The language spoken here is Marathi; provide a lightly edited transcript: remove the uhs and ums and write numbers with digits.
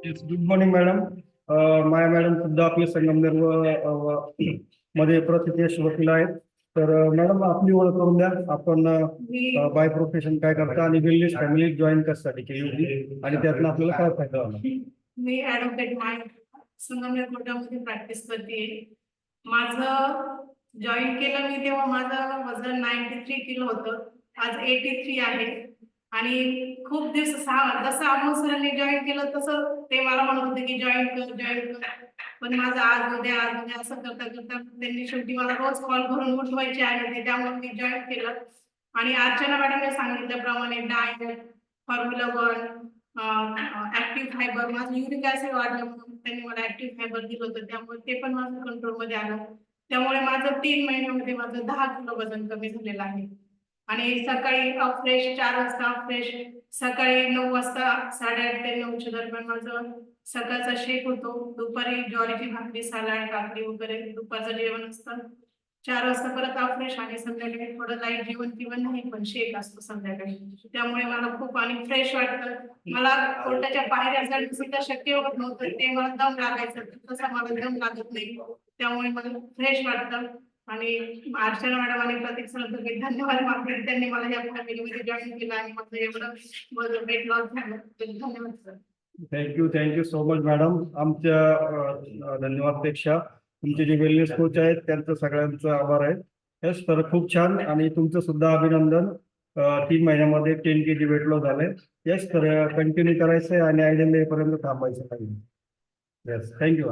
Good morning madam. Maya madam सुद्धा आपले संगमनेर मध्ये प्रथितयश वकील आहेत. तर मॅडम आपली ओळख करून द्या. आपण बाय प्रोफेशन काय करता आणि वेलनेस फॅमिली जॉईन कशासाठी केली होती आणि त्यातून आपल्याला काय फायदा झाला? मी ॲडव्होकेट माय संगमनेर कोर्टामध्ये प्रॅक्टिस करते. माझं जॉईन केलं मी तेव्हा माझं वजन 93 किलो होतं. आज 83 आहे. आणि खूप दिवस जसं अमोल सरांनी जॉईन केलं तसं ते मला म्हणत होते की जॉईन कर जॉईन कर. पण माझं आज उद्या असं करता करता त्यांनी शेवटी मला रोज कॉल करून उठवायचे आणि ते त्यामुळे मी जॉईन केलं. आणि अर्चना मॅडमने सांगितल्याप्रमाणे डाएट, फॉर्म्युला 1, ऍक्टिव्ह फायबर, माझं युरिक ऍसिड वाढलं म्हणून त्यांनी मला ऍक्टिव्ह फायबर दिलं होतं, त्यामुळे ते पण माझं कंट्रोलमध्ये आलं. त्यामुळे माझं 3 महिन्यामध्ये माझं 10 किलो वजन कमी झालेलं आहे. आणि सकाळी फ्रेश 4 वाजता फ्रेश, सकाळी 9 वाजता 8:30 ते 9च्या दरम्यान माझं सकाळचा शेक होतो. दुपारी ज्वारीची भाकरी, सलाड, काकडी वगैरे दुपारचं जेवण असतं. 4 वाजता परत फ्रेश आणि संध्याकाळी थोडं लाईट जेवण नाही, पण शेक असतो संध्याकाळी. त्यामुळे मला खूप आणि फ्रेश वाटतं. मला कोर्टाच्या बाहेर जाणं सुद्धा शक्य होत नव्हतं, ते मला दम लागायचं, तसा मला दम लागत नाही. त्यामुळे मला फ्रेश वाटतं. आणि अर्चना मॅडम आणि प्रतीक सरांचं मी धन्यवाद मागते, त्यांनी मला या फॅमिलीमध्ये जॉईन केलं आणि माझं एवढं वेट लॉस झालं. धन्यवाद sir. Thank you so much madam. आमच्या धन्यवादपेक्षा तुमचे जे वेलनेस कोच आहेत त्यांचं सगळ्यांचं आभार आहे. यस, तर खूप छान आणि तुमचं सुद्धा अभिनंदन. 3 महिन्यामध्ये 10 kg वेट लॉस झालंय. यस, तर कंटिन्यू करायचं आहे आणि आयडियल पर्यंत थांबायचं नाही. Yes, thank you.